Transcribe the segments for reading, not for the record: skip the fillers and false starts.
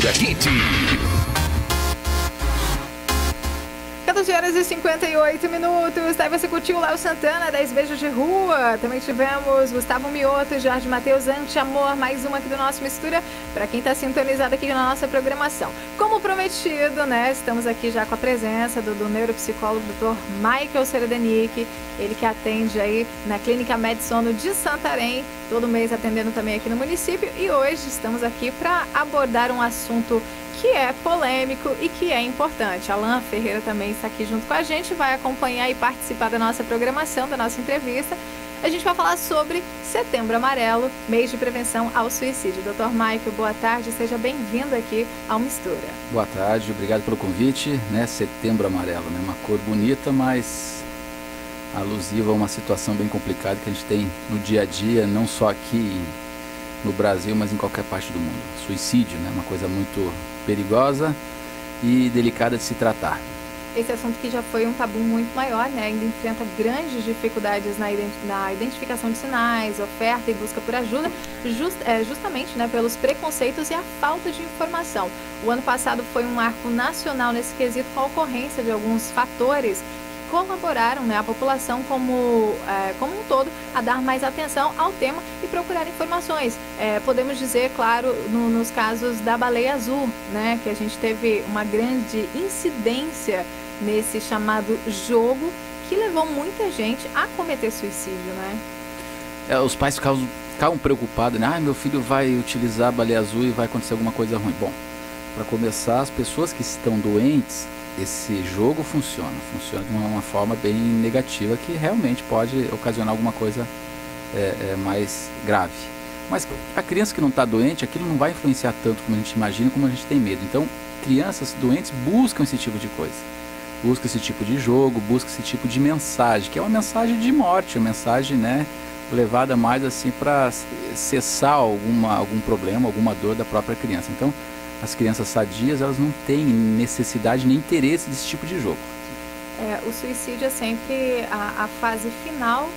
Mistura Hit. 14h58. Daí você curtiu o Léo Santana, 10 Beijos de Rua. Também tivemos Gustavo Mioto, Jorge Mateus, Anti-Amor, mais uma aqui do nosso Mistura, para quem está sintonizado aqui na nossa programação. Como prometido, né, estamos aqui já com a presença do neuropsicólogo Dr. Michael Seredenic, ele que atende aí na Clínica Medsono de Santarém, todo mês atendendo também aqui no município, e hoje estamos aqui para abordar um assunto que é polêmico e que é importante. Alan Ferreira também está aqui junto com a gente, vai acompanhar e participar da nossa programação, da nossa entrevista. A gente vai falar sobre Setembro Amarelo, mês de prevenção ao suicídio. Dr. Michael, boa tarde, seja bem-vindo aqui ao Mistura. Boa tarde, obrigado pelo convite, né? Setembro Amarelo, né? Uma cor bonita, mas alusiva a uma situação bem complicada que a gente tem no dia a dia, não só aqui no Brasil, mas em qualquer parte do mundo. Suicídio, né? Uma coisa muito perigosa e delicada de se tratar. Esse assunto que já foi um tabu muito maior, né? Ainda enfrenta grandes dificuldades na identificação de sinais, oferta e busca por ajuda, justamente, né, pelos preconceitos e a falta de informação. O ano passado foi um marco nacional nesse quesito, com a ocorrência de alguns fatores colaboraram, né, a população como um todo a dar mais atenção ao tema e procurar informações. Podemos dizer, claro, nos casos da baleia azul, né, que a gente teve uma grande incidência nesse chamado jogo que levou muita gente a cometer suicídio, né? Os pais ficavam preocupados, né? Meu filho vai utilizar a baleia azul e vai acontecer alguma coisa ruim. Bom, para começar, as pessoas que estão doentes, esse jogo funciona de uma forma bem negativa, que realmente pode ocasionar alguma coisa mais grave. Mas a criança que não está doente, aquilo não vai influenciar tanto como a gente imagina, como a gente tem medo. Então, crianças doentes buscam esse tipo de coisa. Buscam esse tipo de jogo, buscam esse tipo de mensagem, que é uma mensagem de morte, uma mensagem, né, levada mais assim para cessar algum problema, alguma dor da própria criança. Então, as crianças sadias, elas não têm necessidade nem interesse desse tipo de jogo. O suicídio é sempre a fase final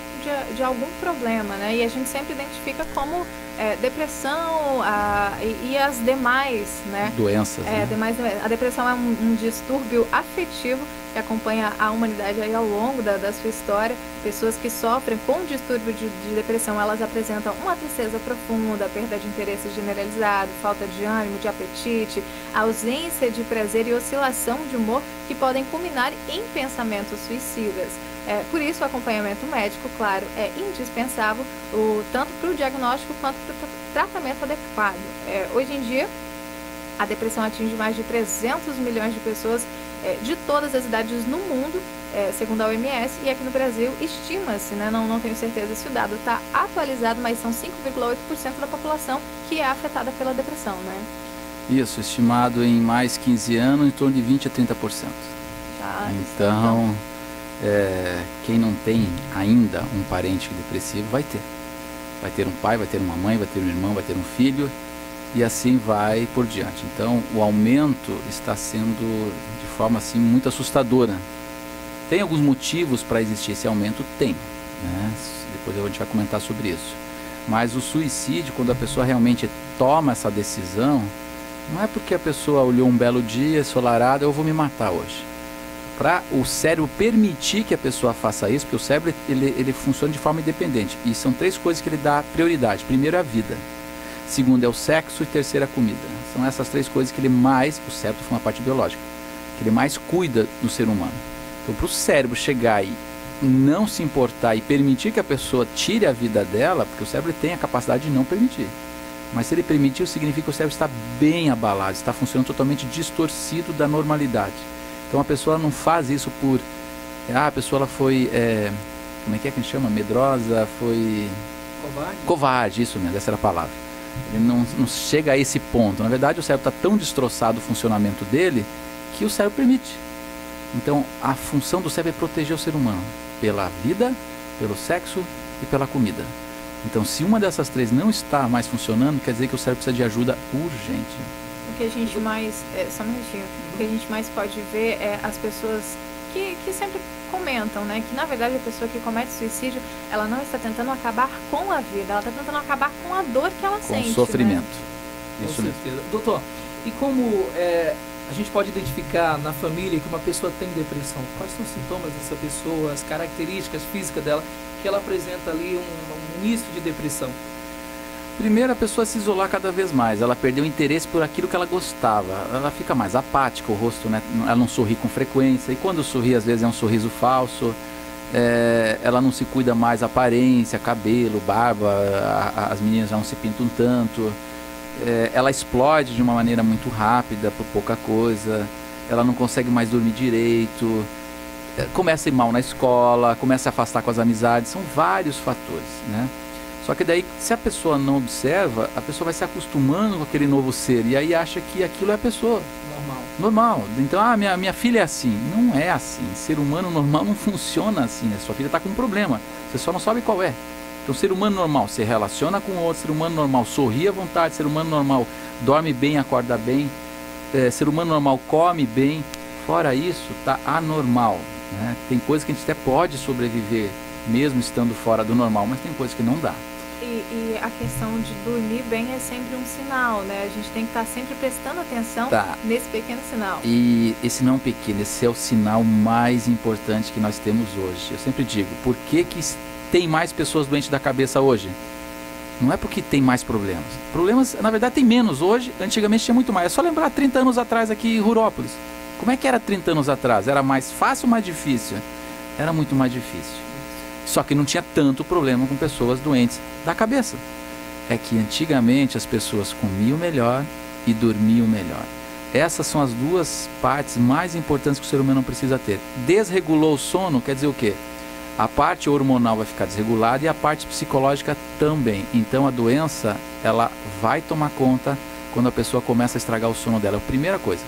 de algum problema, né? E a gente sempre identifica como depressão e as demais, né, doenças. Né? A depressão é um distúrbio afetivo que acompanha a humanidade aí ao longo da sua história. Pessoas que sofrem com distúrbio de depressão, elas apresentam uma tristeza profunda, perda de interesse generalizado, falta de ânimo, de apetite, ausência de prazer e oscilação de humor que podem culminar em pensamentos suicidas. Por isso, o acompanhamento médico, claro, é indispensável, tanto para o diagnóstico quanto para o tratamento adequado. Hoje em dia, a depressão atinge mais de 300 milhões de pessoas de todas as idades no mundo, segundo a OMS, e aqui no Brasil estima-se, né, não tenho certeza se o dado está atualizado, mas são 5,8% da população que é afetada pela depressão, né? Isso, estimado em mais 15 anos, em torno de 20 a 30%. Então, quem não tem ainda um parente depressivo vai ter. Vai ter um pai, vai ter uma mãe, vai ter um irmão, vai ter um filho, e assim vai por diante. Então, o aumento está sendo de forma assim muito assustadora. Tem alguns motivos para existir esse aumento? Tem, né? Depois a gente vai comentar sobre isso. Mas o suicídio, quando a pessoa realmente toma essa decisão, não é porque a pessoa olhou um belo dia, ensolarado, eu vou me matar hoje. Para o cérebro permitir que a pessoa faça isso, porque o cérebro ele funciona de forma independente. E são 3 coisas que ele dá prioridade. Primeiro, a vida. Segundo é o sexo e terceiro a comida. São essas 3 coisas que ele mais, o cérebro foi uma parte biológica, que ele mais cuida do ser humano. Então, para o cérebro chegar e não se importar e permitir que a pessoa tire a vida dela, porque o cérebro tem a capacidade de não permitir. Mas se ele permitir, significa que o cérebro está bem abalado, está funcionando totalmente distorcido da normalidade. Então a pessoa não faz isso por... a pessoa ela foi... como é que a gente chama? Medrosa, foi... Covarde, isso mesmo, essa era a palavra. Ele não chega a esse ponto. Na verdade, o cérebro está tão destroçado o funcionamento dele que o cérebro permite. Então, a função do cérebro é proteger o ser humano pela vida, pelo sexo e pela comida. Então, se uma dessas 3 não está mais funcionando, quer dizer que o cérebro precisa de ajuda urgente. O que a gente mais... só um minutinho. O que a gente mais pode ver é as pessoas que sempre comentam, né, que na verdade a pessoa que comete suicídio, ela não está tentando acabar com a vida, ela está tentando acabar com a dor que ela sente. Com o sofrimento. Né? Isso com mesmo. certeza. Doutor, E como a gente pode identificar na família que uma pessoa tem depressão? Quais são os sintomas dessa pessoa, as características físicas dela, que ela apresenta ali um início de depressão? Primeiro, a pessoa se isolar cada vez mais, ela perdeu o interesse por aquilo que ela gostava, ela fica mais apática, o rosto, né, ela não sorri com frequência, e quando sorri às vezes é um sorriso falso, ela não se cuida mais a aparência, cabelo, barba, as meninas já não se pintam tanto, ela explode de uma maneira muito rápida por pouca coisa, ela não consegue mais dormir direito, começa a ir mal na escola, começa a afastar com as amizades, são vários fatores, né? Só que daí, se a pessoa não observa, a pessoa vai se acostumando com aquele novo ser e aí acha que aquilo é a pessoa. Normal. Então, minha filha é assim. Não é assim. Ser humano normal não funciona assim. A sua filha está com um problema. Você só não sabe qual é. Então, ser humano normal se relaciona com o outro. Ser humano normal sorri à vontade. Ser humano normal dorme bem, acorda bem. Ser humano normal come bem. Fora isso, tá anormal, né? Tem coisas que a gente até pode sobreviver mesmo estando fora do normal, mas tem coisas que não dá. E a questão de dormir bem é sempre um sinal, né? A gente tem que estar sempre prestando atenção nesse pequeno sinal. E esse não é um pequeno, esse é o sinal mais importante que nós temos hoje. Eu sempre digo, por que tem mais pessoas doentes da cabeça hoje? Não é porque tem mais problemas. Problemas, na verdade, tem menos hoje. Antigamente tinha muito mais. É só lembrar 30 anos atrás aqui em Rurópolis. Como é que era 30 anos atrás? Era mais fácil ou mais difícil? Era muito mais difícil. Só que não tinha tanto problema com pessoas doentes da cabeça. É que antigamente as pessoas comiam melhor e dormiam melhor. Essas são as duas partes mais importantes que o ser humano precisa ter. Desregulou o sono, quer dizer o quê? A parte hormonal vai ficar desregulada e a parte psicológica também. Então a doença, ela vai tomar conta quando a pessoa começa a estragar o sono dela. Primeira coisa,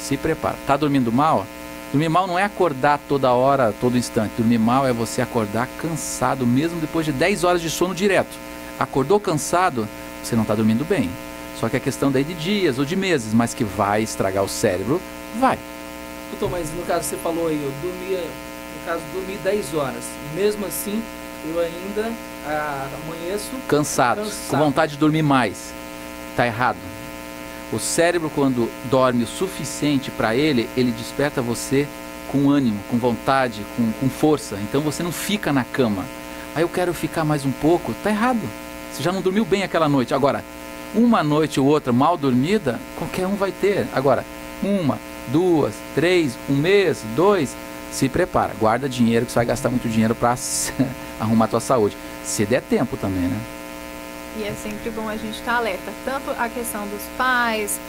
se prepara. Tá dormindo mal? Dormir mal não é acordar toda hora, todo instante. Dormir mal é você acordar cansado, mesmo depois de 10 horas de sono direto. Acordou cansado, você não está dormindo bem. Só que é questão daí de dias ou de meses, mas que vai estragar o cérebro, vai. Doutor, mas no caso você falou aí, dormi 10 horas. E mesmo assim, eu ainda amanheço cansado, com vontade de dormir mais. Está errado. O cérebro, quando dorme o suficiente para ele desperta você com ânimo, com vontade, com força. Então você não fica na cama. Aí eu quero ficar mais um pouco. Tá errado. Você já não dormiu bem aquela noite. Agora, uma noite ou outra mal dormida, qualquer um vai ter. Agora, 1, 2, 3, 1 mês, 2, se prepara. Guarda dinheiro, que você vai gastar muito dinheiro para arrumar a tua saúde. Se der tempo também, né? E é sempre bom a gente estar alerta, tanto a questão dos pais,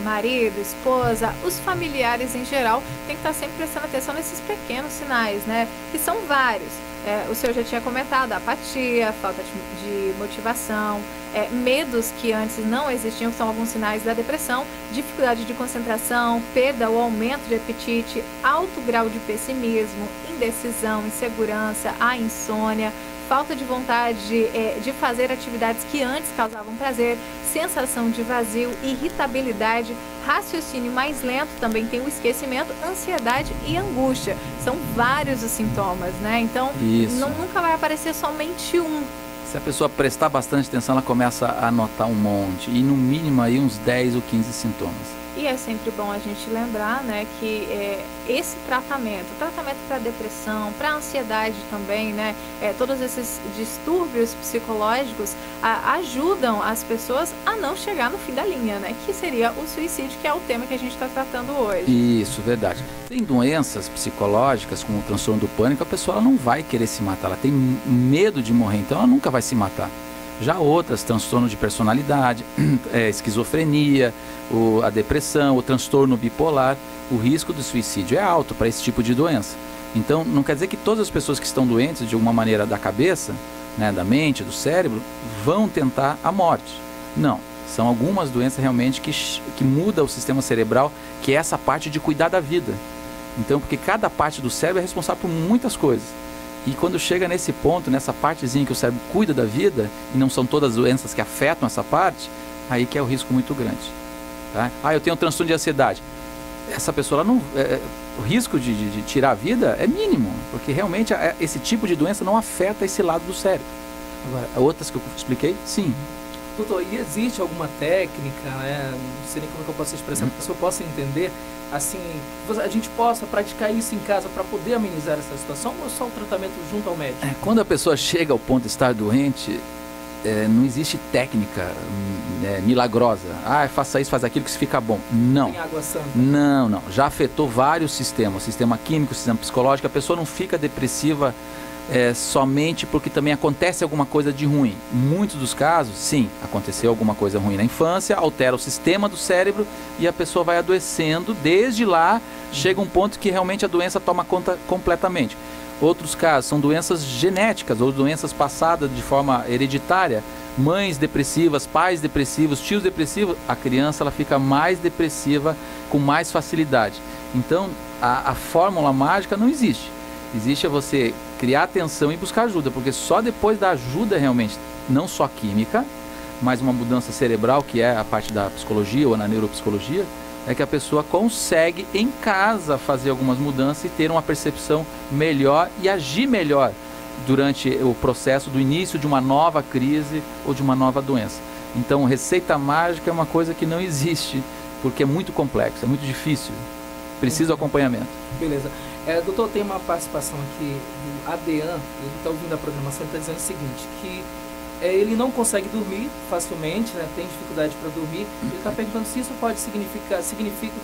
marido, esposa, os familiares em geral, tem que estar sempre prestando atenção nesses pequenos sinais, né? Que são vários. O senhor já tinha comentado, apatia, falta de motivação, medos que antes não existiam, que são alguns sinais da depressão, dificuldade de concentração, perda ou aumento de apetite, alto grau de pessimismo, indecisão, insegurança, a insônia, falta de vontade de fazer atividades que antes causavam prazer, sensação de vazio, irritabilidade, raciocínio mais lento, também tem o esquecimento, ansiedade e angústia. São vários os sintomas, né? Então, nunca vai aparecer somente um. Se a pessoa prestar bastante atenção, ela começa a notar um monte, e no mínimo aí uns 10 ou 15 sintomas. E é sempre bom a gente lembrar, né, que esse tratamento para depressão, para ansiedade também, né, todos esses distúrbios psicológicos ajudam as pessoas a não chegar no fim da linha, né, que seria o suicídio, que é o tema que a gente está tratando hoje. Isso, verdade. Tem doenças psicológicas, como o transtorno do pânico, a pessoa ela não vai querer se matar, ela tem medo de morrer, então ela nunca vai se matar. Já outras, transtorno de personalidade, esquizofrenia, a depressão, o transtorno bipolar, o risco do suicídio é alto para esse tipo de doença. Então, não quer dizer que todas as pessoas que estão doentes de alguma maneira da cabeça, né, da mente, do cérebro, vão tentar a morte. Não, são algumas doenças realmente que mudam o sistema cerebral, que é essa parte de cuidar da vida. Então, porque cada parte do cérebro é responsável por muitas coisas. E quando chega nesse ponto, nessa partezinha que o cérebro cuida da vida, e não são todas as doenças que afetam essa parte, aí que é o risco muito grande. Tá? Eu tenho um transtorno de ansiedade. Essa pessoa, ela não, o risco de tirar a vida é mínimo, porque realmente esse tipo de doença não afeta esse lado do cérebro. Agora, outras que eu expliquei, sim. Doutor, e existe alguma técnica, né? Não sei nem como é que eu posso expressar, para que eu possa entender, assim, a gente possa praticar isso em casa para poder amenizar essa situação, ou só o tratamento junto ao médico? Quando a pessoa chega ao ponto de estar doente, não existe técnica milagrosa. Faça isso, faz aquilo que isso fica bom. Não. Tem água santa. Não. Já afetou vários sistemas, sistema químico, sistema psicológico. A pessoa não fica depressiva somente porque também acontece alguma coisa de ruim. Em muitos dos casos, sim, aconteceu alguma coisa ruim na infância, altera o sistema do cérebro e a pessoa vai adoecendo. Desde lá, chega um ponto que realmente a doença toma conta completamente. Outros casos são doenças genéticas ou doenças passadas de forma hereditária. Mães depressivas, pais depressivos, tios depressivos, a criança ela fica mais depressiva com mais facilidade. Então, a fórmula mágica não existe. Existe você criar atenção e buscar ajuda, porque só depois da ajuda realmente, não só química, mas uma mudança cerebral, que é a parte da psicologia ou na neuropsicologia, é que a pessoa consegue em casa fazer algumas mudanças e ter uma percepção melhor e agir melhor durante o processo do início de uma nova crise ou de uma nova doença. Então, receita mágica é uma coisa que não existe, porque é muito complexo, é muito difícil, precisa de acompanhamento. Beleza. Doutor, tem uma participação aqui do Adean, ele está ouvindo a programação, ele está dizendo o seguinte, que ele não consegue dormir facilmente, né, tem dificuldade para dormir. Ele está perguntando se isso pode significa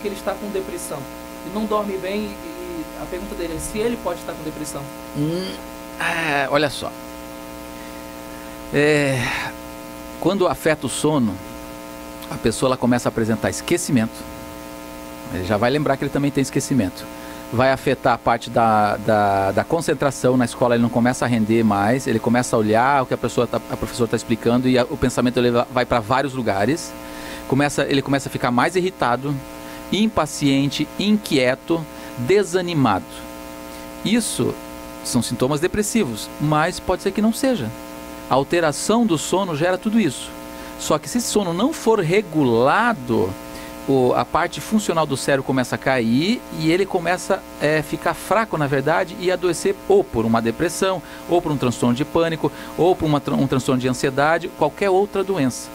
que ele está com depressão. Ele não dorme bem e a pergunta dele é se ele pode estar com depressão. Olha só. Quando afeta o sono, a pessoa ela começa a apresentar esquecimento. Ele já vai lembrar que ele também tem esquecimento. Vai afetar a parte da concentração na escola, ele não começa a render mais, ele começa a olhar o que a professora está explicando e o pensamento ele vai para vários lugares. Ele começa a ficar mais irritado, impaciente, inquieto, desanimado. Isso são sintomas depressivos, mas pode ser que não seja. A alteração do sono gera tudo isso. Só que se esse sono não for regulado, a parte funcional do cérebro começa a cair e ele começa a ficar fraco, na verdade, e adoecer ou por uma depressão, ou por um transtorno de pânico, ou por um transtorno de ansiedade, qualquer outra doença.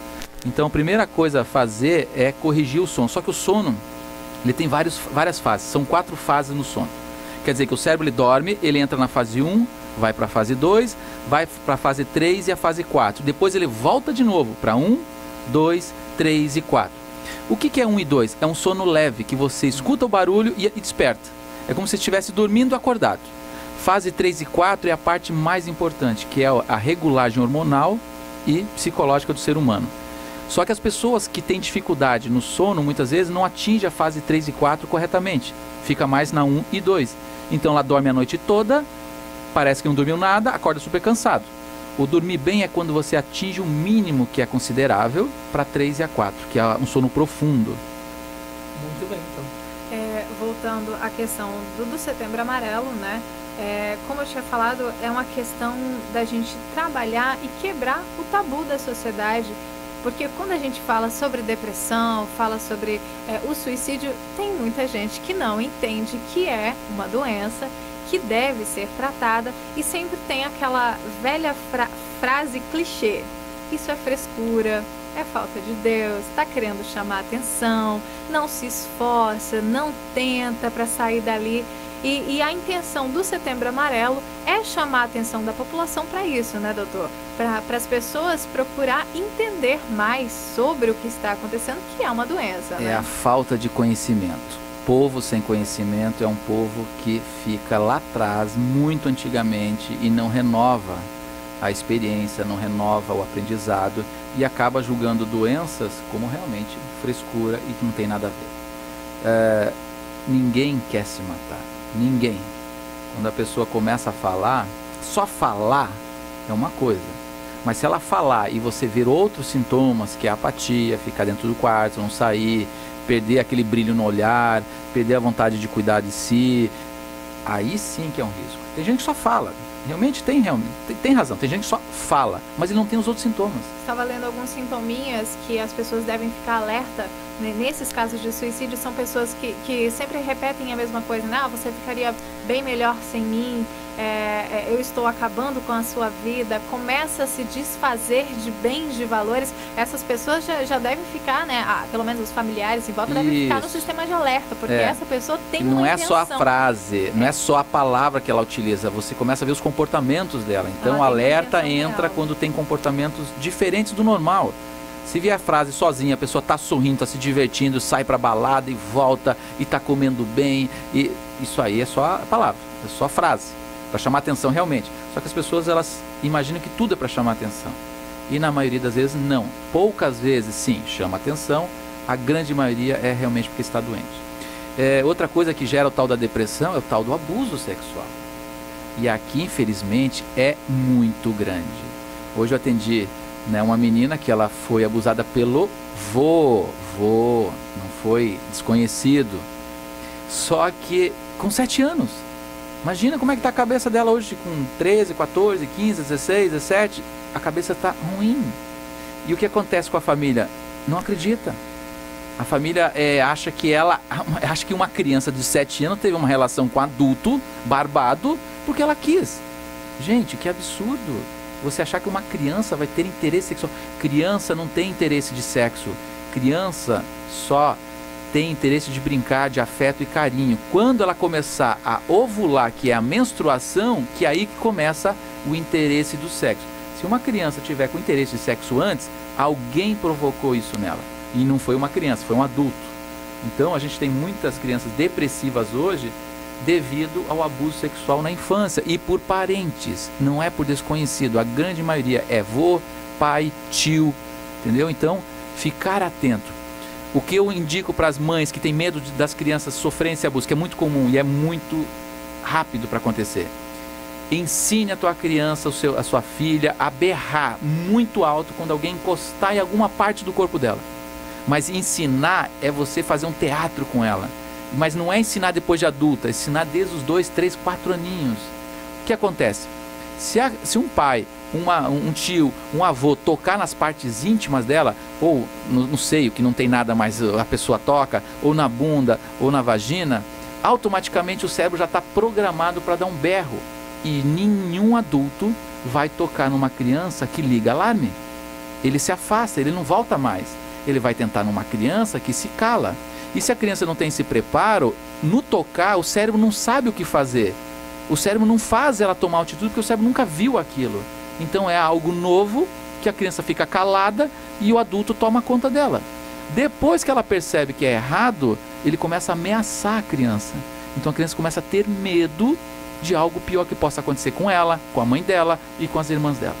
Então a primeira coisa a fazer é corrigir o sono. Só que o sono, ele tem várias fases, são 4 fases no sono. Quer dizer que o cérebro ele dorme, ele entra na fase 1, vai para a fase 2, vai para a fase 3 e a fase 4. Depois ele volta de novo para 1, 2, 3 e 4. O que é 1 e 2? É um sono leve, que você escuta o barulho e desperta. É como se estivesse dormindo acordado. Fase 3 e 4 é a parte mais importante, que é a regulagem hormonal e psicológica do ser humano. Só que as pessoas que têm dificuldade no sono, muitas vezes, não atingem a fase 3 e 4 corretamente. Fica mais na 1 e 2. Então ela dorme a noite toda, parece que não dormiu nada, acorda super cansado. O dormir bem é quando você atinge o mínimo que é considerável para 3 e a 4, que é um sono profundo. Muito bem, então. Voltando à questão do Setembro Amarelo, né? Como eu tinha falado, é uma questão da gente trabalhar e quebrar o tabu da sociedade. Porque quando a gente fala sobre depressão, fala sobre o suicídio, tem muita gente que não entende que é uma doença, que deve ser tratada, e sempre tem aquela velha frase clichê: isso é frescura, é falta de Deus, está querendo chamar atenção, não se esforça, não tenta para sair dali. E a intenção do Setembro Amarelo é chamar a atenção da população para isso, né, doutor? Para as pessoas procurar entender mais sobre o que está acontecendo, que é uma doença, né? É a falta de conhecimento. Povo sem conhecimento é um povo que fica lá atrás, muito antigamente, e não renova a experiência, não renova o aprendizado e acaba julgando doenças como realmente frescura e que não tem nada a ver. Ninguém quer se matar, ninguém. Quando a pessoa começa a falar, só falar é uma coisa, mas se ela falar e você ver outros sintomas, que é a apatia, ficar dentro do quarto, não sair, perder aquele brilho no olhar, perder a vontade de cuidar de si, aí sim que é um risco. Tem gente que só fala, realmente tem razão, tem gente que só fala, mas ele não tem os outros sintomas. Estava lendo alguns sintominhas que as pessoas devem ficar alerta nesses casos de suicídio, são pessoas que sempre repetem a mesma coisa, né? Ah, você ficaria bem melhor sem mim, eu estou acabando com a sua vida, começa a se desfazer de bens, de valores. Essas pessoas já devem ficar, né? Pelo menos os familiares em volta devem ficar no sistema de alerta, porque essa pessoa tem uma intenção. Não é só a frase, não é só a palavra que ela utiliza, você começa a ver os comportamentos dela. Então o alerta entra quando tem comportamentos diferentes do normal. Se vier a frase sozinha, a pessoa está sorrindo, está se divertindo, sai para balada e volta e está comendo bem, e isso aí é só a palavra, é só a frase, para chamar atenção realmente. Só que as pessoas, elas imaginam que tudo é para chamar atenção. E na maioria das vezes não. Poucas vezes sim, chama atenção, a grande maioria é realmente porque está doente. Outra coisa que gera o tal da depressão é o tal do abuso sexual. E aqui, infelizmente, é muito grande. Hoje eu atendi uma menina que ela foi abusada pelo vô, não foi desconhecido, só que com 7 anos. Imagina como é que está a cabeça dela hoje, com 13, 14, 15, 16, 17, a cabeça está ruim. E o que acontece com a família? Não acredita. A família acha que uma criança de 7 anos teve uma relação com um adulto barbado porque ela quis. Gente, que absurdo. Você achar que uma criança vai ter interesse sexual. Criança não tem interesse de sexo. Criança só tem interesse de brincar, de afeto e carinho. Quando ela começar a ovular, que é a menstruação, que é aí que começa o interesse do sexo. Se uma criança tiver com interesse de sexo antes, alguém provocou isso nela. E não foi uma criança, foi um adulto. Então a gente tem muitas crianças depressivas hoje devido ao abuso sexual na infância e por parentes, não é por desconhecido. A grande maioria é vô, pai, tio, entendeu? Então, ficar atento. O que eu indico para as mães que têm medo das crianças sofrerem esse abuso, que é muito comum e é muito rápido para acontecer, ensine a tua criança, a sua filha, a berrar muito alto quando alguém encostar em alguma parte do corpo dela. Mas ensinar é você fazer um teatro com ela. Mas não é ensinar depois de adulta, é ensinar desde os 2, 3, 4 aninhos. O que acontece? Se um pai, um tio, um avô tocar nas partes íntimas dela, ou no seio, que não tem nada mais, a pessoa toca, ou na bunda, ou na vagina, automaticamente o cérebro já está programado para dar um berro. E nenhum adulto vai tocar numa criança que liga alarme. Ele se afasta, ele não volta mais. Ele vai tentar numa criança que se cala. E se a criança não tem esse preparo, no tocar, o cérebro não sabe o que fazer. O cérebro não faz ela tomar atitude porque o cérebro nunca viu aquilo. Então é algo novo que a criança fica calada e o adulto toma conta dela. Depois que ela percebe que é errado, ele começa a ameaçar a criança. Então a criança começa a ter medo de algo pior que possa acontecer com ela, com a mãe dela e com as irmãs dela.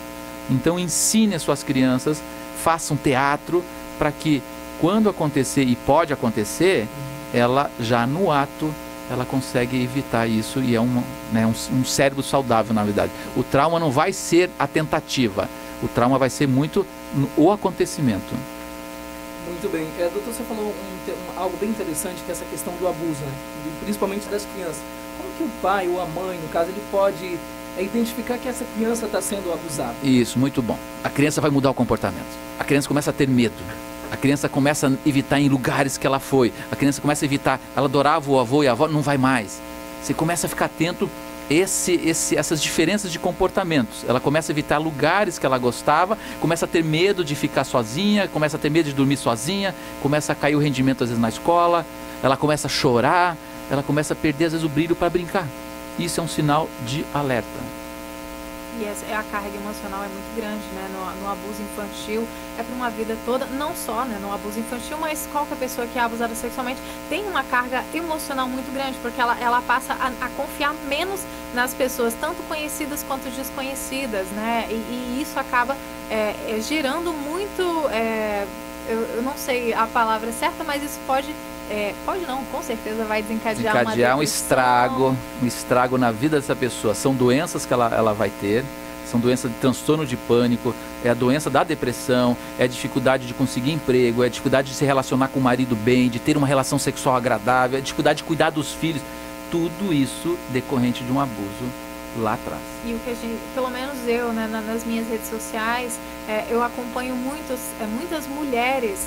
Então ensine as suas crianças, faça um teatro para que quando acontecer, e pode acontecer, ela já no ato, ela consegue evitar isso e é um cérebro saudável na verdade. O trauma não vai ser a tentativa, o trauma vai ser muito o acontecimento. Muito bem. Doutor, você falou algo bem interessante, que é essa questão do abuso, né? Principalmente das crianças. Como que o pai ou a mãe, no caso, ele pode identificar que essa criança está sendo abusada? Isso, muito bom. A criança vai mudar o comportamento. A criança começa a ter medo. A criança começa a evitar em lugares que ela foi. A criança começa a evitar. Ela adorava o avô e a avó, não vai mais. Você começa a ficar atento essas diferenças de comportamentos. Ela começa a evitar lugares que ela gostava, começa a ter medo de ficar sozinha, começa a ter medo de dormir sozinha, começa a cair o rendimento às vezes na escola, ela começa a chorar, ela começa a perder às vezes o brilho para brincar. Isso é um sinal de alerta. E a carga emocional é muito grande, né? No abuso infantil, é para uma vida toda, não só, né, no abuso infantil, mas qualquer pessoa que é abusada sexualmente tem uma carga emocional muito grande, porque ela passa a confiar menos nas pessoas, tanto conhecidas quanto desconhecidas, né? E isso acaba gerando muito, eu não sei a palavra certa, mas isso pode não, com certeza vai desencadear um estrago na vida dessa pessoa. São doenças que ela vai ter, são doenças de transtorno de pânico, é a doença da depressão, é a dificuldade de conseguir emprego, é a dificuldade de se relacionar com o marido bem, de ter uma relação sexual agradável, é a dificuldade de cuidar dos filhos. Tudo isso decorrente de um abuso lá atrás. E o que a gente, pelo menos eu, né, nas minhas redes sociais, eu acompanho muitas mulheres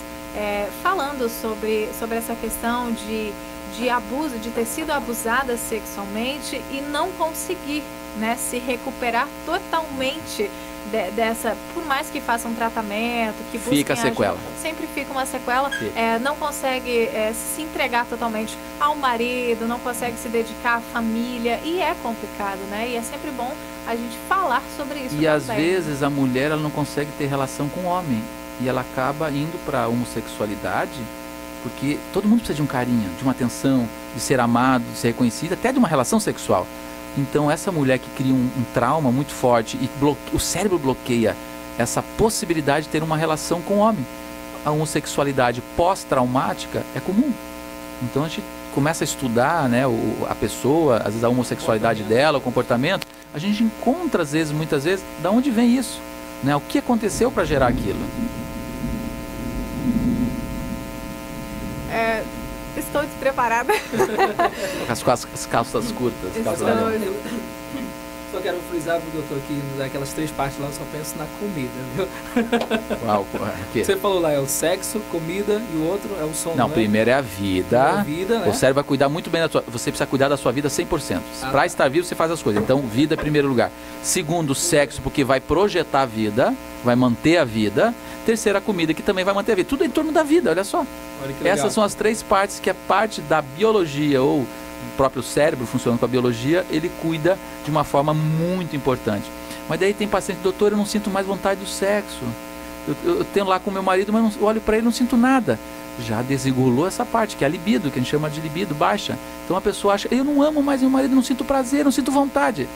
falando sobre essa questão de abuso, de ter sido abusada sexualmente e não conseguir, né, se recuperar totalmente dessa, por mais que façam tratamento, que busquem fica a sequela. Ajuda, sempre fica uma sequela, não consegue se entregar totalmente ao marido, não consegue se dedicar à família, e é complicado, né? E é sempre bom a gente falar sobre isso. E às vezes a mulher ela não consegue ter relação com o homem, e ela acaba indo para a homossexualidade, porque todo mundo precisa de um carinho, de uma atenção, de ser amado, de ser reconhecido, até de uma relação sexual. Então essa mulher que cria um trauma muito forte e o cérebro bloqueia essa possibilidade de ter uma relação com o homem. A homossexualidade pós-traumática é comum. Então a gente começa a estudar, né, a pessoa, às vezes a homossexualidade dela, o comportamento, a gente encontra às vezes, muitas vezes, de onde vem isso, né? O que aconteceu para gerar aquilo. Estou despreparada. Com as calças curtas. Só quero frisar pro doutor que daquelas 3 partes lá eu só penso na comida, viu? Uau, que? Você falou lá, é o sexo, comida, e o outro é o sono. Não, né? primeiro é a vida. Né? O cérebro vai cuidar muito bem da sua... Você precisa cuidar da sua vida 100%. Para estar vivo, você faz as coisas. Então, vida em primeiro lugar. Segundo, sexo, porque vai projetar a vida, vai manter a vida. Terceira, a comida, que também vai manter a vida. Tudo em torno da vida, olha só. Olha que legal. Essas são as 3 partes que é parte da biologia, ou o próprio cérebro funcionando com a biologia, ele cuida de uma forma muito importante. Mas daí tem paciente, doutor, eu não sinto mais vontade do sexo. Eu tenho lá com meu marido, mas eu olho para ele e não sinto nada. Já desregulou essa parte, que é a libido, que a gente chama de libido baixa. Então a pessoa acha, eu não amo mais meu marido, não sinto prazer, não sinto vontade.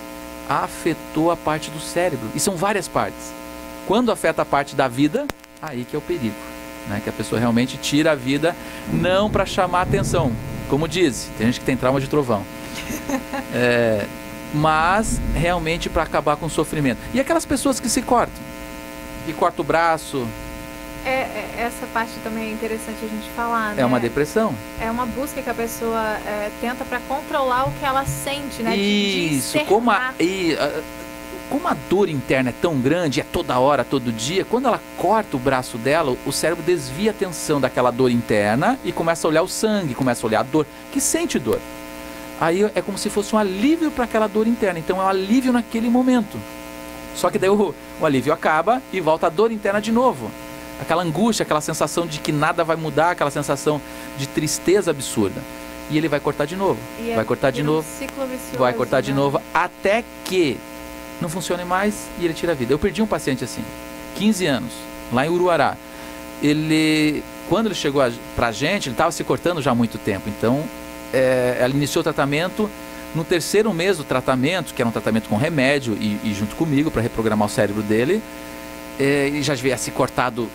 Afetou a parte do cérebro. E são várias partes. Quando afeta a parte da vida, aí que é o perigo, né? Que a pessoa realmente tira a vida, não para chamar atenção. Como diz, tem gente que tem trauma de trovão. Mas realmente para acabar com o sofrimento. E aquelas pessoas que se cortam, que cortam o braço. Essa parte também é interessante a gente falar, né? É uma depressão. É uma busca que a pessoa tenta para controlar o que ela sente, né? Isso, como a dor interna é tão grande, é toda hora, todo dia, quando ela corta o braço dela, o cérebro desvia a atenção daquela dor interna e começa a olhar o sangue, começa a olhar a dor, que sente dor. Aí é como se fosse um alívio para aquela dor interna, então é um alívio naquele momento. Só que daí o alívio acaba e volta a dor interna de novo. Aquela angústia, aquela sensação de que nada vai mudar, aquela sensação de tristeza absurda. E ele vai cortar de novo, vai cortar de novo, vai cortar de novo, até que não funcione mais e ele tira a vida. Eu perdi um paciente assim, 15 anos, lá em Uruará. Quando ele chegou pra gente, ele estava se cortando já há muito tempo. Então, ela iniciou o tratamento. No 3º mês do tratamento, que era um tratamento com remédio e junto comigo, para reprogramar o cérebro dele, ele já havia se cortado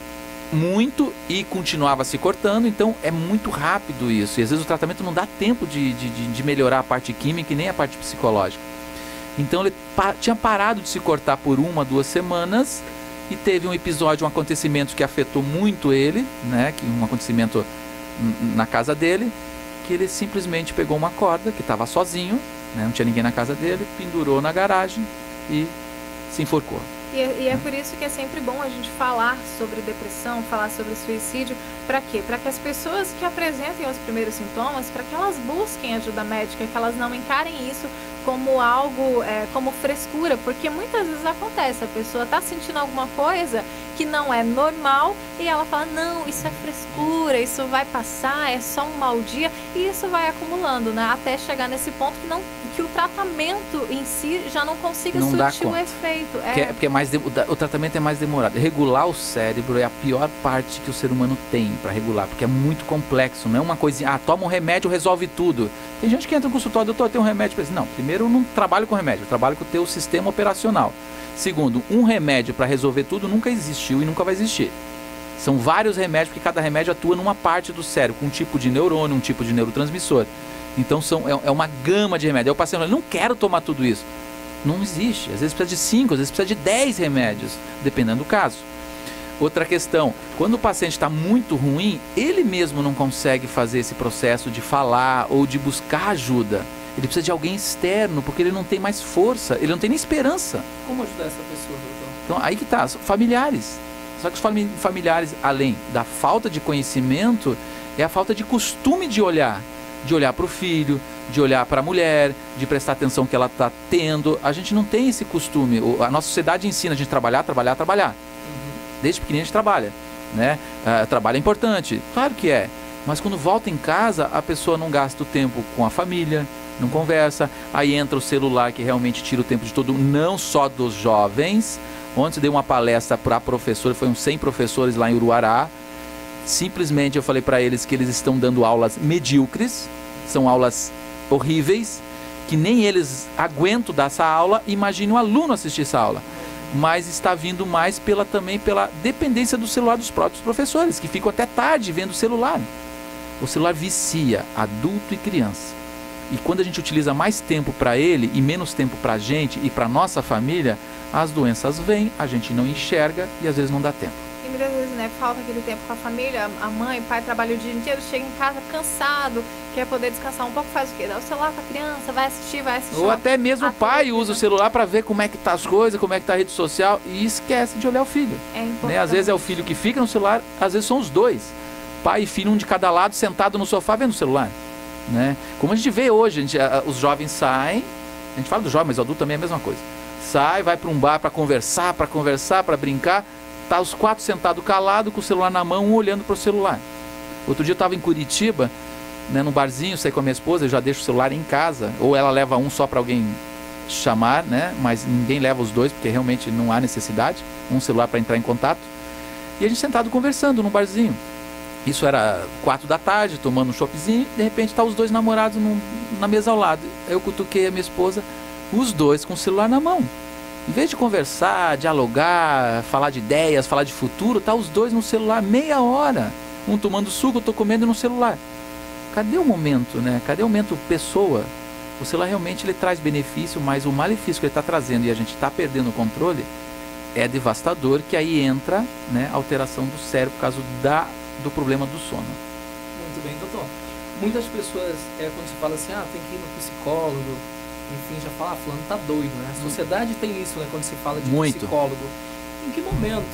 muito e continuava se cortando. Então, é muito rápido isso. E às vezes o tratamento não dá tempo de melhorar a parte química e nem a parte psicológica. Então ele tinha parado de se cortar por 1, 2 semanas e teve um episódio, um acontecimento que afetou muito ele, né? Um acontecimento na casa dele, que ele simplesmente pegou uma corda, que estava sozinho, né? Não tinha ninguém na casa dele, pendurou na garagem e se enforcou. E é por isso que é sempre bom a gente falar sobre depressão, falar sobre suicídio. Para quê? Para que as pessoas que apresentem os primeiros sintomas, para que elas busquem ajuda médica, que elas não encarem isso como algo, como frescura, porque muitas vezes acontece, a pessoa está sentindo alguma coisa que não é normal e ela fala, não, isso é frescura, isso vai passar, é só um mau dia, e isso vai acumulando, né? Até chegar nesse ponto que o tratamento em si já não consiga surtir o efeito. Porque o tratamento é mais demorado. Regular o cérebro é a pior parte que o ser humano tem para regular, porque é muito complexo, não é uma coisinha, toma um remédio, resolve tudo. Tem gente que entra no consultório, doutor, tem um remédio para isso. Não, primeiro eu não trabalho com remédio, eu trabalho com o teu sistema operacional. Segundo, um remédio para resolver tudo nunca existiu e nunca vai existir. São vários remédios, porque cada remédio atua numa parte do cérebro, com um tipo de neurônio, um tipo de neurotransmissor. Então é uma gama de remédios. Aí o paciente fala, não quero tomar tudo isso. Não existe. Às vezes precisa de 5, às vezes precisa de 10 remédios, dependendo do caso. Outra questão, quando o paciente está muito ruim, ele mesmo não consegue fazer esse processo de falar ou de buscar ajuda. Ele precisa de alguém externo, porque ele não tem mais força, ele não tem nem esperança. Como ajudar essa pessoa, doutor? Então, aí que tá, familiares. Só que os familiares, além da falta de conhecimento, é a falta de costume de olhar para o filho, de olhar para a mulher, de prestar atenção que ela está tendo. A gente não tem esse costume. A nossa sociedade ensina a gente a trabalhar. Desde pequenininho a gente trabalha, né? Trabalho é importante, claro que é. Mas quando volta em casa, a pessoa não gasta o tempo com a família, não conversa. Aí entra o celular, que realmente tira o tempo de todo, não só dos jovens. Ontem dei uma palestra para professores, foi uns 100 professores lá em Uruará. Simplesmente eu falei para eles que eles estão dando aulas medíocres, são aulas horríveis, que nem eles aguentam dar essa aula. Imagine um aluno assistir essa aula. Mas está vindo mais também pela dependência do celular dos próprios professores, que ficam até tarde vendo o celular. O celular vicia adulto e criança. E quando a gente utiliza mais tempo para ele e menos tempo para a gente e para a nossa família, as doenças vêm, a gente não enxerga e às vezes não dá tempo. E muitas vezes, né, falta aquele tempo com a família, a mãe, o pai trabalha o dia inteiro, chega em casa cansado, quer poder descansar um pouco, faz o quê? Dá o celular para a criança, vai assistir. Ou até mesmo o pai usa o celular para ver como é que tá as coisas, como é que tá a rede social e esquece de olhar o filho. É importante. Né? Às vezes é o filho que fica no celular, às vezes são os dois. Pai e filho, um de cada lado, sentado no sofá vendo o celular. Né? Como a gente vê hoje, os jovens saem, a gente fala do jovem, mas o adulto também é a mesma coisa. Sai, vai para um bar para conversar, para brincar, tá os 4 sentados calados, com o celular na mão, um olhando para o celular. Outro dia eu estava em Curitiba, né, num barzinho, saí com a minha esposa, eu já deixo o celular em casa, ou ela leva um só para alguém chamar, né, mas ninguém leva os dois, porque realmente não há necessidade, um celular para entrar em contato. E a gente sentado conversando num barzinho. Isso era 4 da tarde, tomando um choppzinho, de repente tá os dois namorados na mesa ao lado. Eu cutuquei a minha esposa, os dois com o celular na mão. Em vez de conversar, dialogar, falar de ideias, falar de futuro, tá os dois no celular meia hora. Um tomando suco, eu tô comendo no celular. Cadê o momento, né? Cadê o momento pessoa? O celular realmente ele traz benefício, mas o malefício que ele está trazendo e a gente está perdendo o controle é devastador, que aí entra, né, a alteração do cérebro por causa do problema do sono. Muito bem, doutor. Muitas pessoas, quando se fala assim, tem que ir no psicólogo, enfim, já fala, fulano tá doido, né? A sociedade tem isso, né? Quando se fala de psicólogo. Em que momento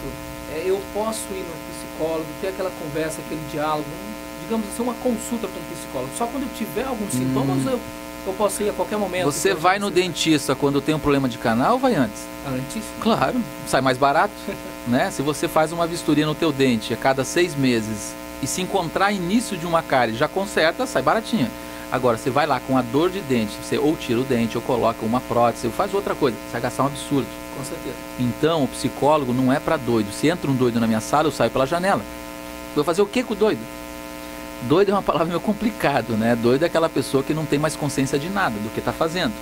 eu posso ir no psicólogo, ter aquela conversa, aquele diálogo, digamos assim, uma consulta com um psicólogo? Só quando eu tiver alguns sintomas, eu posso ir a qualquer momento? Você vai no dentista quando tem um problema de canal ou vai antes? Antes? Claro, sai mais barato. Né? Se você faz uma vistoria no teu dente a cada 6 meses e se encontrar início de uma cárie, já conserta, sai baratinho. Agora, você vai lá com a dor de dente, você ou tira o dente, ou coloca uma prótese, ou faz outra coisa, você vai gastar um absurdo. Com certeza. Então, o psicólogo não é para doido. Se entra um doido na minha sala, eu saio pela janela. Vou fazer o que com o doido? Doido é uma palavra meio complicado, né? Doido é aquela pessoa que não tem mais consciência de nada, do que está fazendo,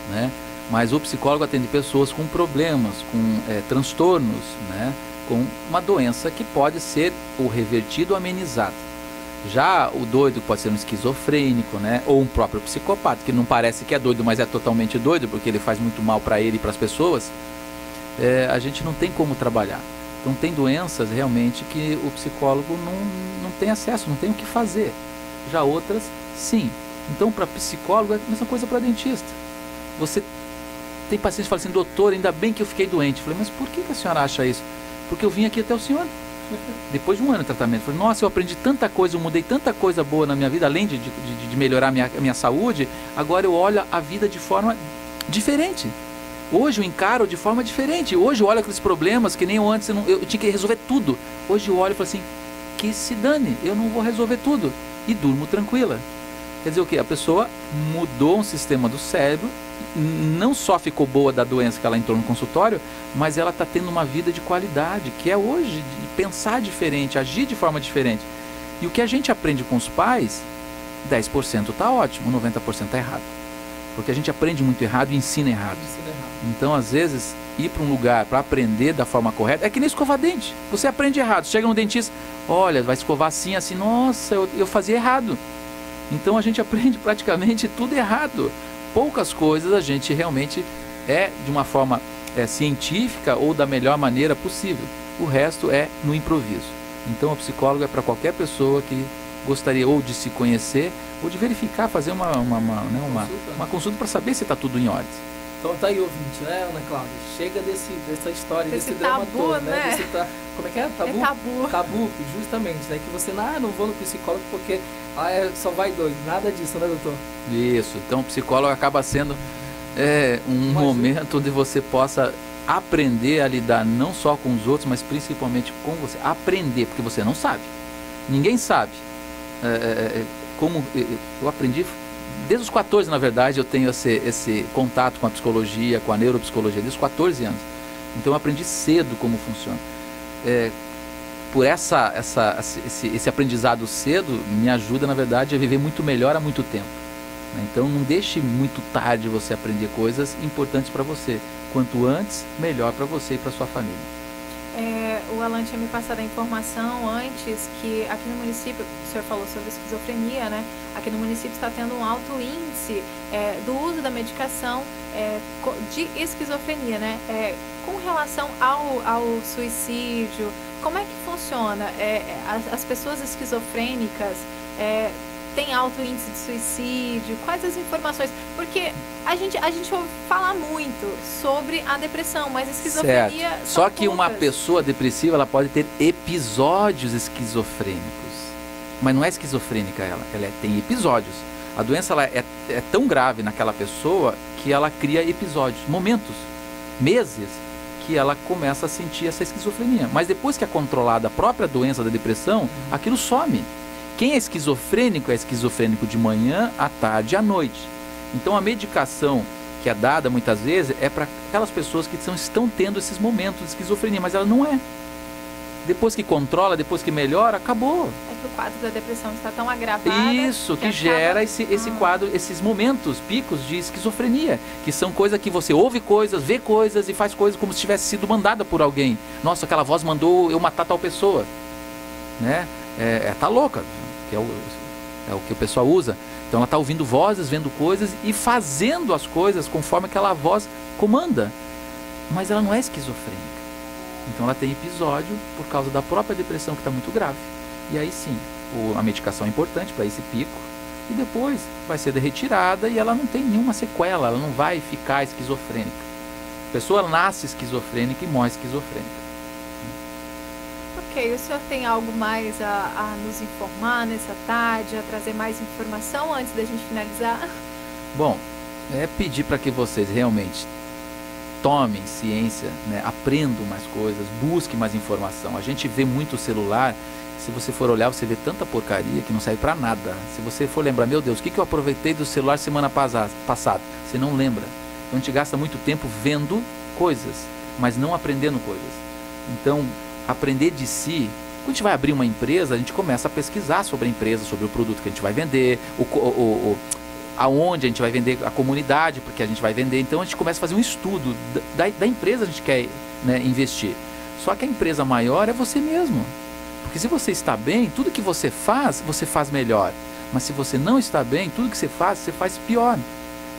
né? Mas o psicólogo atende pessoas com problemas, com transtornos, né? Com uma doença que pode ser ou revertida ou amenizada. Já o doido pode ser um esquizofrênico, né? Ou um próprio psicopata, que não parece que é doido, mas é totalmente doido, porque ele faz muito mal para ele e para as pessoas. A gente não tem como trabalhar. Então tem doenças realmente que o psicólogo não tem acesso, não tem o que fazer. Já outras, sim. Então para psicólogo é a mesma coisa para dentista. Você tem pacientes que falam assim, doutor, ainda bem que eu fiquei doente. Eu falei, mas por que a senhora acha isso? Porque eu vim aqui até o senhor. Depois de um ano de tratamento. Eu falei, nossa, eu aprendi tanta coisa, eu mudei tanta coisa boa na minha vida, além de melhorar a minha saúde, agora eu olho a vida de forma diferente. Hoje eu encaro de forma diferente. Hoje eu olho aqueles problemas que nem eu antes, eu tinha que resolver tudo. Hoje eu olho e falo assim, que se dane, eu não vou resolver tudo. E durmo tranquila. Quer dizer o quê? A pessoa mudou um sistema do cérebro, não só ficou boa da doença que ela entrou no consultório, mas ela está tendo uma vida de qualidade, que é hoje de pensar diferente, agir de forma diferente. E o que a gente aprende com os pais, 10% está ótimo, 90% está errado. Porque a gente aprende muito errado e ensina errado. Então, às vezes, ir para um lugar para aprender da forma correta, é que nem escovar dente. Você aprende errado, chega no dentista, olha, vai escovar assim, assim, nossa, eu fazia errado. Então a gente aprende praticamente tudo errado. Poucas coisas a gente realmente de uma forma científica ou da melhor maneira possível. O resto é no improviso. Então o psicólogo é para qualquer pessoa que gostaria ou de se conhecer, ou de verificar, fazer uma consulta para saber se está tudo em ordem. Então tá aí, ouvinte, né, Ana Cláudia? Chega dessa história, desse tabu, drama todo, né? Como é que é? Tabu? É tabu. Tabu, justamente, né? Que você, não vou no psicólogo porque só vai doido. Nada disso, né, doutor? Isso, então o psicólogo acaba sendo um momento onde você possa aprender a lidar não só com os outros, mas principalmente com você. Aprender, porque você não sabe. Ninguém sabe. Como eu aprendi... Desde os 14, na verdade, eu tenho esse contato com a psicologia, com a neuropsicologia, desde os 14 anos. Então eu aprendi cedo como funciona. Por esse aprendizado cedo, me ajuda, na verdade, a viver muito melhor há muito tempo. Então não deixe muito tarde você aprender coisas importantes para você. Quanto antes, melhor para você e para sua família. O Alan tinha me passado a informação antes que aqui no município, o senhor falou sobre esquizofrenia, né? Aqui no município está tendo um alto índice do uso da medicação de esquizofrenia, né? Com relação ao suicídio, como é que funciona? As pessoas esquizofrênicas têm alto índice de suicídio? Quais as informações? Porque a gente ouve falar muito sobre a depressão, mas a esquizofrenia certo. Só que uma pessoa depressiva, ela pode ter episódios esquizofrênicos. Mas não é esquizofrênica ela tem episódios. A doença ela é tão grave naquela pessoa que ela cria episódios, momentos, meses, que ela começa a sentir essa esquizofrenia. Mas depois que é controlada a própria doença da depressão, aquilo some. Quem é esquizofrênico de manhã, à tarde e à noite. Então a medicação que é dada muitas vezes é para aquelas pessoas que estão tendo esses momentos de esquizofrenia, mas ela não é. Depois que controla, depois que melhora, acabou. É que o quadro da depressão está tão agravado. Isso, que gera esse quadro, esses momentos, picos de esquizofrenia, que são coisas que você ouve coisas, vê coisas e faz coisas como se tivesse sido mandada por alguém. Nossa, aquela voz mandou eu matar tal pessoa. Né? Tá louca, que é o que o pessoal usa. Então ela está ouvindo vozes, vendo coisas e fazendo as coisas conforme aquela voz comanda. Mas ela não é esquizofrênica. Então ela tem episódio por causa da própria depressão que está muito grave. E aí sim, a medicação é importante para esse pico. E depois vai ser retirada e ela não tem nenhuma sequela, ela não vai ficar esquizofrênica. A pessoa nasce esquizofrênica e morre esquizofrênica. Ok, o senhor tem algo mais a nos informar nessa tarde, a trazer mais informação antes da gente finalizar? Bom, pedir para que vocês realmente tomem ciência, né? Aprendam mais coisas, busquem mais informação. A gente vê muito o celular, se você for olhar, você vê tanta porcaria que não serve para nada. Se você for lembrar, meu Deus, o que eu aproveitei do celular semana passada? Você não lembra. Então a gente gasta muito tempo vendo coisas, mas não aprendendo coisas. Então, aprender de si. Quando a gente vai abrir uma empresa, a gente começa a pesquisar sobre a empresa, sobre o produto que a gente vai vender, aonde a gente vai vender, a comunidade, porque a gente vai vender. Então a gente começa a fazer um estudo da empresa que a gente quer, né, investir. Só que a empresa maior é você mesmo. Porque se você está bem, tudo que você faz melhor. Mas se você não está bem, tudo que você faz pior.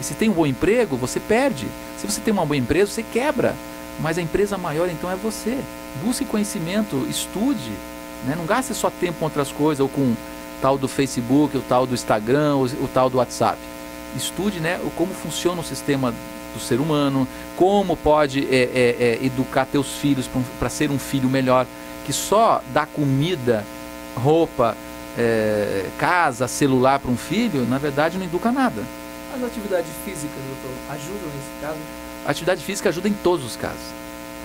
E se tem um bom emprego, você perde. Se você tem uma boa empresa, você quebra. Mas a empresa maior, então, é você. Busque conhecimento, estude. Né? Não gaste só tempo com outras coisas, ou com o tal do Facebook, o tal do Instagram, o tal do WhatsApp. Estude, né, como funciona o sistema do ser humano, como pode educar teus filhos para ser um filho melhor, que só dá comida, roupa, casa, celular para um filho, na verdade não educa nada. As atividades físicas, doutor, ajudam nesse caso? A atividade física ajuda em todos os casos.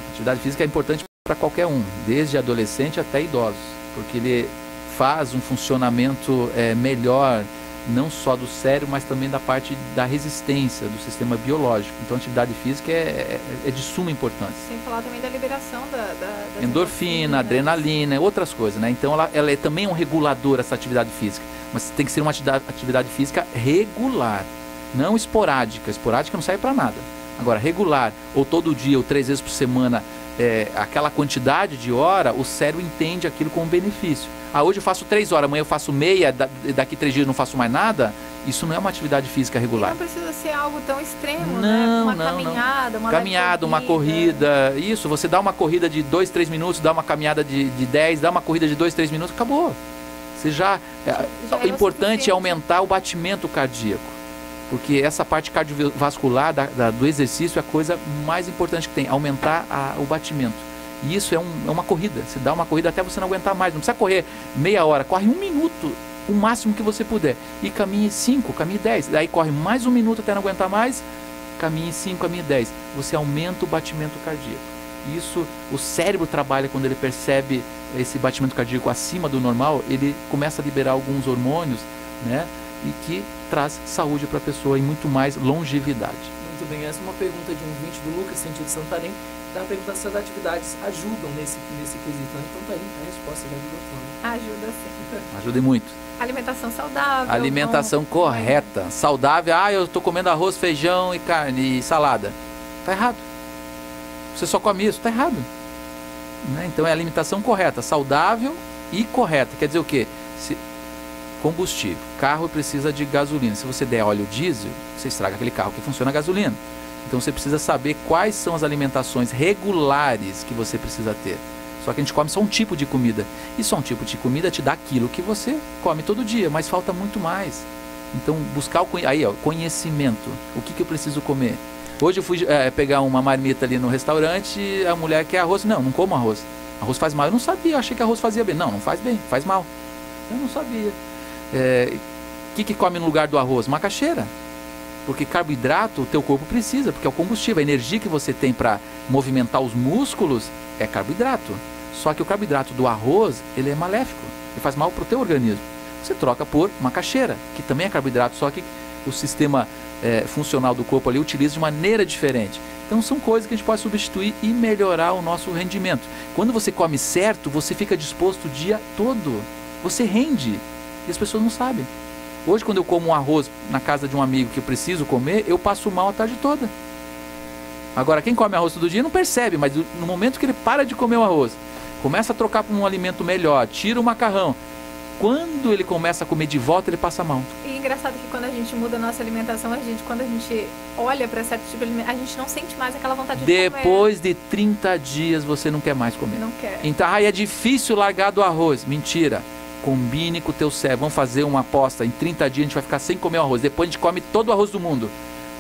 A atividade física é importante para qualquer um, desde adolescente até idosos, porque ele faz um funcionamento melhor, não só do cérebro, mas também da parte da resistência, do sistema biológico. Então a atividade física é de suma importância. Sem falar também da liberação da endorfina, adrenalina, outras coisas, né? Então ela é também um regulador, essa atividade física. Mas tem que ser uma atividade física regular, não esporádica. Esporádica não serve para nada. Agora, regular, ou todo dia, ou 3 vezes por semana, aquela quantidade de hora, o cérebro entende aquilo como benefício. Hoje eu faço 3 horas, amanhã eu faço meia, daqui 3 dias eu não faço mais nada. Isso não é uma atividade física regular. Não precisa ser algo tão extremo, não, né? Caminhada, uma caminhada, uma corrida. Isso, você dá uma corrida de 2, 3 minutos, dá uma caminhada de 10, dá uma corrida de 2, 3 minutos, acabou. Você o importante é aumentar o batimento cardíaco, porque essa parte cardiovascular do exercício é a coisa mais importante que tem, aumentar o batimento. E isso é uma corrida, você dá uma corrida até você não aguentar mais, não precisa correr meia hora, corre 1 minuto, o máximo que você puder, e caminhe 5, caminhe 10, daí corre mais 1 minuto até não aguentar mais, caminhe 5, caminhe 10, você aumenta o batimento cardíaco. Isso, o cérebro trabalha quando ele percebe esse batimento cardíaco acima do normal, ele começa a liberar alguns hormônios, né, e que traz saúde para a pessoa e muito mais longevidade. Muito bem, essa é uma pergunta de um ouvinte do Lucas, sentido Santarém, está perguntando se as atividades ajudam nesse quesito. Então tá aí a resposta, já ajudou. Ajuda sim. Ajuda muito. Alimentação saudável. Alimentação correta, saudável. Eu estou comendo arroz, feijão e carne e salada. Tá errado. Você só come isso, tá errado. Né? Então é alimentação correta, saudável e correta. Quer dizer o quê? Combustível. Carro precisa de gasolina. Se você der óleo diesel, você estraga aquele carro que funciona a gasolina. Então você precisa saber quais são as alimentações regulares que você precisa ter. Só que a gente come só um tipo de comida. E só um tipo de comida te dá aquilo que você come todo dia, mas falta muito mais. Então buscar conhecimento. O que eu preciso comer? Hoje eu fui pegar uma marmita ali no restaurante, a mulher quer arroz. Não como arroz. Arroz faz mal. Eu não sabia, eu achei que arroz fazia bem. Não faz bem, faz mal. Eu não sabia. O que come no lugar do arroz? Macaxeira. Porque carboidrato o teu corpo precisa, porque é o combustível, a energia que você tem para movimentar os músculos é carboidrato. Só que o carboidrato do arroz, ele é maléfico, ele faz mal para o teu organismo. Você troca por macaxeira, que também é carboidrato, só que o sistema funcional do corpo ali utiliza de maneira diferente. Então são coisas que a gente pode substituir e melhorar o nosso rendimento. Quando você come certo, você fica disposto o dia todo, você rende, e as pessoas não sabem. Hoje, quando eu como um arroz na casa de um amigo que eu preciso comer, eu passo mal a tarde toda. Agora, quem come arroz todo dia não percebe, mas no momento que ele para de comer o arroz, começa a trocar por um alimento melhor, tira o macarrão, quando ele começa a comer de volta, ele passa mal. E é engraçado que quando a gente muda a nossa alimentação, quando a gente olha para certo tipo de alimento, a gente não sente mais aquela vontade de comer. Depois de 30 dias, você não quer mais comer. Não quer. Então, é difícil largar do arroz. Mentira. Combine com o teu cérebro. Vamos fazer uma aposta. Em 30 dias a gente vai ficar sem comer o arroz. Depois a gente come todo o arroz do mundo.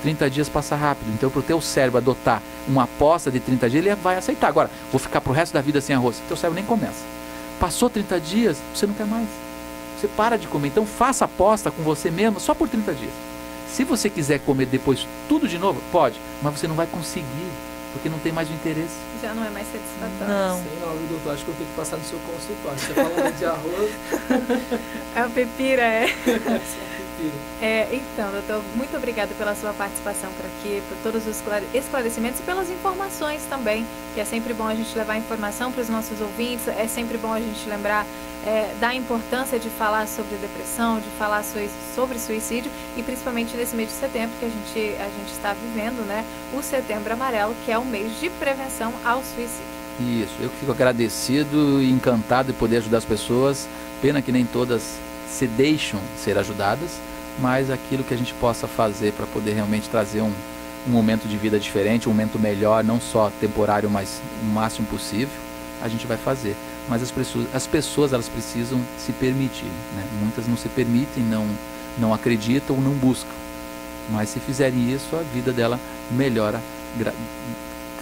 30 dias passa rápido. Então, para o teu cérebro adotar uma aposta de 30 dias, ele vai aceitar. Agora, vou ficar pro resto da vida sem arroz. Teu cérebro nem começa. Passou 30 dias, você não quer mais. Você para de comer. Então, faça aposta com você mesmo só por 30 dias. Se você quiser comer depois tudo de novo, pode. Mas você não vai conseguir, porque não tem mais o interesse. Já não é mais satisfatório. Não. Sei não, doutor, acho que eu tenho que passar no seu consultório. Você falando de arroz. É a pepira, Pepira. Então, doutor, muito obrigada pela sua participação por aqui, por todos os esclarecimentos e pelas informações também, que é sempre bom a gente levar informação para os nossos ouvintes, é sempre bom a gente lembrar da importância de falar sobre depressão, de falar sobre suicídio, e principalmente nesse mês de setembro que a gente está vivendo, né, o Setembro Amarelo, que é o mês de prevenção ao suicídio. Isso, eu fico agradecido e encantado de poder ajudar as pessoas. Pena que nem todas se deixam ser ajudadas, mas aquilo que a gente possa fazer para poder realmente trazer um momento de vida diferente, um momento melhor, não só temporário, mas o máximo possível, a gente vai fazer. Mas as pessoas elas precisam se permitir, né? Muitas não se permitem, não acreditam ou não buscam. Mas se fizerem isso, a vida dela melhora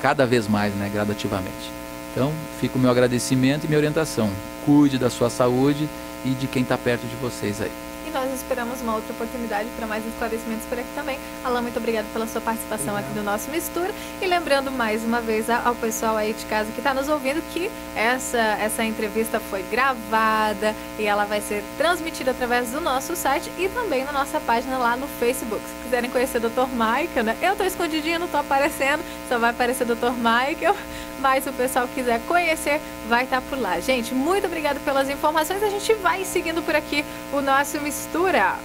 cada vez mais, né? Gradativamente. Então, fica o meu agradecimento e minha orientação. Cuide da sua saúde e de quem está perto de vocês aí. E nós esperamos uma outra oportunidade para mais esclarecimentos por aqui também. Alain, muito obrigada pela sua participação aqui no nosso Mistura. E lembrando mais uma vez ao pessoal aí de casa que está nos ouvindo que essa entrevista foi gravada e ela vai ser transmitida através do nosso site e também na nossa página lá no Facebook. Se quiserem conhecer o Dr. Michael, né? Eu estou escondidinha, não estou aparecendo, só vai aparecer o Dr. Michael. Mas se o pessoal quiser conhecer, vai estar por lá. Gente, muito obrigada pelas informações. A gente vai seguindo por aqui o nosso Mistura.